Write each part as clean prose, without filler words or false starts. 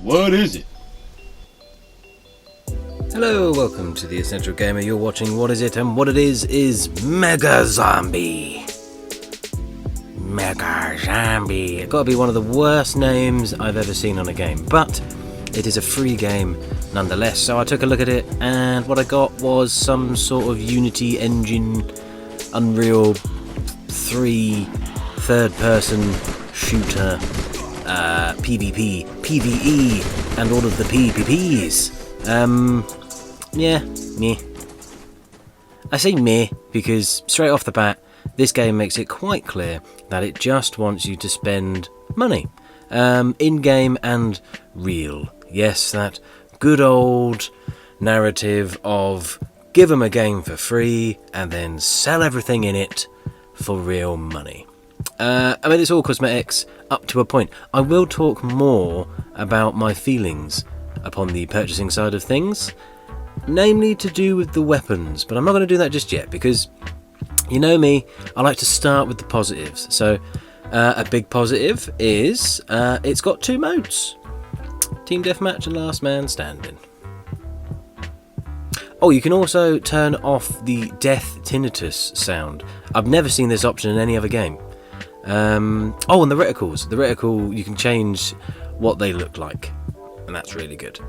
What is it? Hello, welcome to the Essential Gamer. You're watching What Is It? And what it is Mega Zombie. Mega Zombie. It's got to be one of the worst names I've ever seen on a game, but it is a free game nonetheless. So I took a look at it, and what I got was some sort of Unity engine, Unreal 3 third-person shooter, PvP, PvE, and all of the PvPs. Yeah, meh. I say meh because straight off the bat, this game makes it quite clear that it just wants you to spend money. In-game and real. Yes, that good old narrative of give them a game for free and then sell everything in it for real money. It's all cosmetics up to a point. I will talk more about my feelings upon the purchasing side of things, namely to do with the weapons, but I'm not going to do that just yet because you know me, I like to start with the positives. So a big positive is it's got 2 modes, Team Deathmatch and Last Man Standing. Oh, you can also turn off the death tinnitus sound. I've never seen this option in any other game. And the reticles. The reticle, you can change what they look like, and that's really good.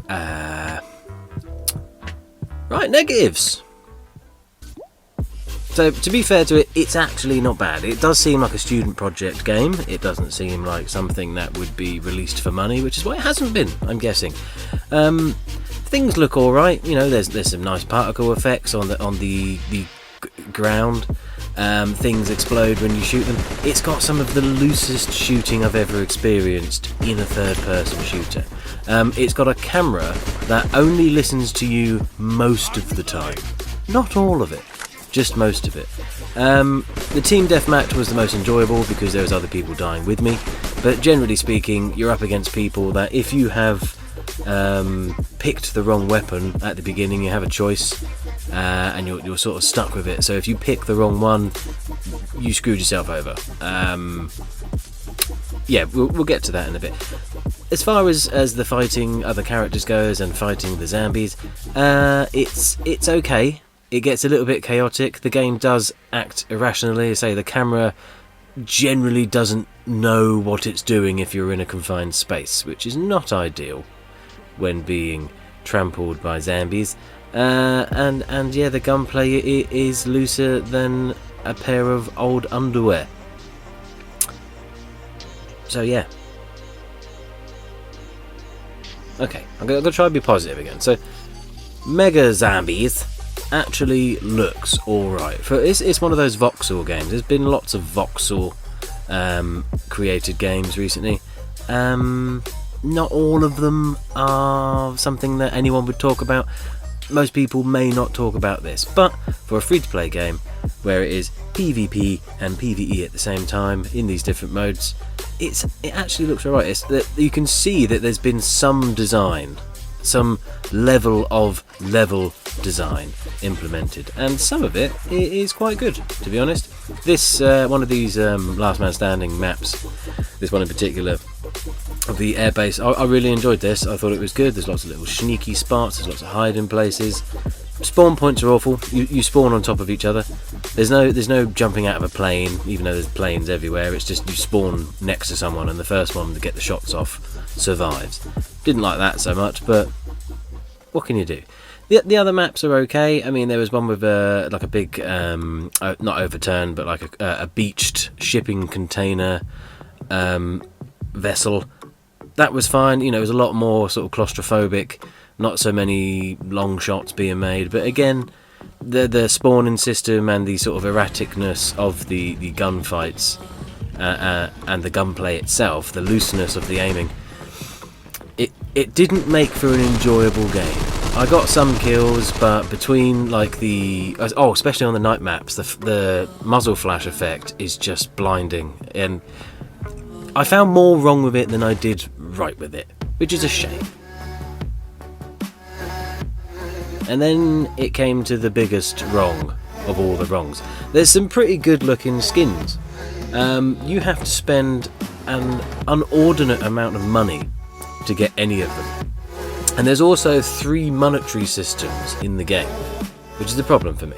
Right, negatives. So, to be fair to it, it's actually not bad. It does seem like a student project game. It doesn't seem like something that would be released for money, which is why it hasn't been, I'm guessing. Things look alright. You know, there's some nice particle effects on the ground. Things explode when you shoot them. It's got some of the loosest shooting I've ever experienced in a third-person shooter. It's got a camera that only listens to you most of the time. Not all of it, just most of it. The team deathmatch was the most enjoyable because there was other people dying with me, but generally speaking, you're up against people that if you have picked the wrong weapon at the beginning, you have a choice, and you're sort of stuck with it. So if you pick the wrong one, you screwed yourself over. We'll get to that in a bit. As far as the fighting other characters goes and fighting the zombies, it's okay. It gets a little bit chaotic. The game does act irrationally. I say the camera generally doesn't know what it's doing if you're in a confined space, which is not ideal when being trampled by zombies. The gunplay is looser than a pair of old underwear. So yeah. Okay, I'm gonna try and be positive again. So, Mega Zombies actually looks alright. It's one of those voxel games. There's been lots of voxel created games recently. Not all of them are something that anyone would talk about. Most people may not talk about this, but for a free-to-play game where it is PvP and PvE at the same time in these different modes, it actually looks alright. You can see that there's been some design, some level design implemented, and some of it is quite good, to be honest. This one of these Last Man Standing maps, this one in particular, of the airbase, I really enjoyed this. I thought it was good. There's lots of little sneaky spots, there's lots of hiding places. Spawn points are awful. You spawn on top of each other. There's no jumping out of a plane, even though there's planes everywhere. It's just you spawn next to someone and the first one to get the shots off survives. Didn't like that so much, but what can you do? The other maps are okay. I mean, there was one with like a big, not overturned, but like a beached shipping container vessel. That was fine. You know, it was a lot more sort of claustrophobic. Not so many long shots being made, but again, the spawning system and the sort of erraticness of the gunfights and the gunplay itself, the looseness of the aiming, it didn't make for an enjoyable game. I got some kills, but between like especially on the night maps, the muzzle flash effect is just blinding, and I found more wrong with it than I did right with it, which is a shame. And then it came to the biggest wrong of all the wrongs. There's some pretty good looking skins. You have to spend an inordinate amount of money to get any of them. And there's also 3 monetary systems in the game, which is the problem for me.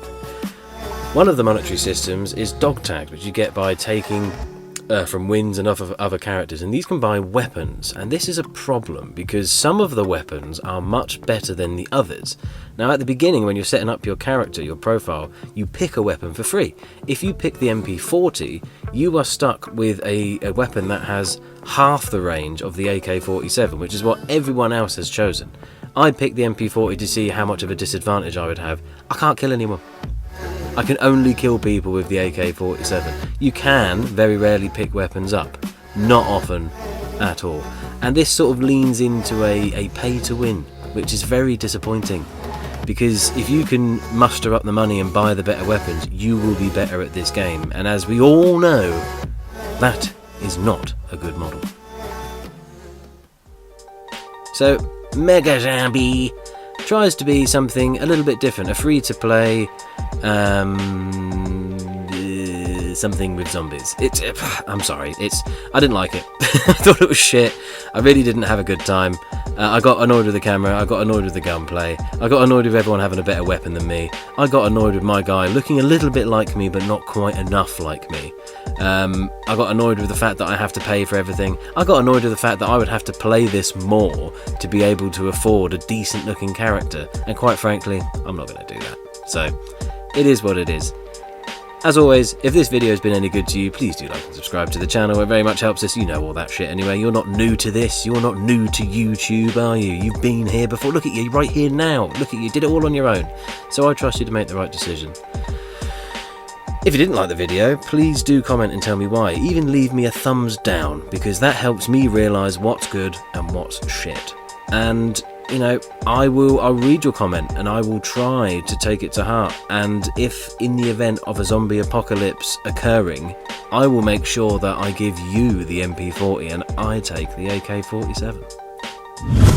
One of the monetary systems is dog tags, which you get by taking from wins and other characters, and these can buy weapons, and this is a problem because some of the weapons are much better than the others. Now at the beginning, when you're setting up your character, your profile, you pick a weapon for free. If you pick the MP40, you are stuck with a weapon that has half the range of the AK-47, which is what everyone else has chosen. I picked the MP40 to see how much of a disadvantage I would have. I can't kill anyone. I can only kill people with the AK-47. You can very rarely pick weapons up, not often at all. And this sort of leans into a pay to win, which is very disappointing. Because if you can muster up the money and buy the better weapons, you will be better at this game. And as we all know, that is not a good model. So, Mega Zombie tries to be something a little bit different, a free-to-play something with zombies. I'm sorry, I didn't like it. I thought it was shit. I really didn't have a good time. I got annoyed with the camera, I got annoyed with the gunplay, I got annoyed with everyone having a better weapon than me, I got annoyed with my guy looking a little bit like me but not quite enough like me. I got annoyed with the fact that I have to pay for everything. I got annoyed with the fact that I would have to play this more to be able to afford a decent looking character, and quite frankly, I'm not going to do that. So, it is what it is. As always, if this video has been any good to you, please do like and subscribe to the channel. It very much helps us. You know all that shit anyway. You're not new to this. You're not new to YouTube, are you? You've been here before. Look at you right here now. Look at you. Did it all on your own. So I trust you to make the right decision. If you didn't like the video, please do comment and tell me why. Even leave me a thumbs down, because that helps me realise what's good and what's shit. And you know, I'll read your comment and I will try to take it to heart, and if in the event of a zombie apocalypse occurring, I will make sure that I give you the MP40 and I take the AK-47.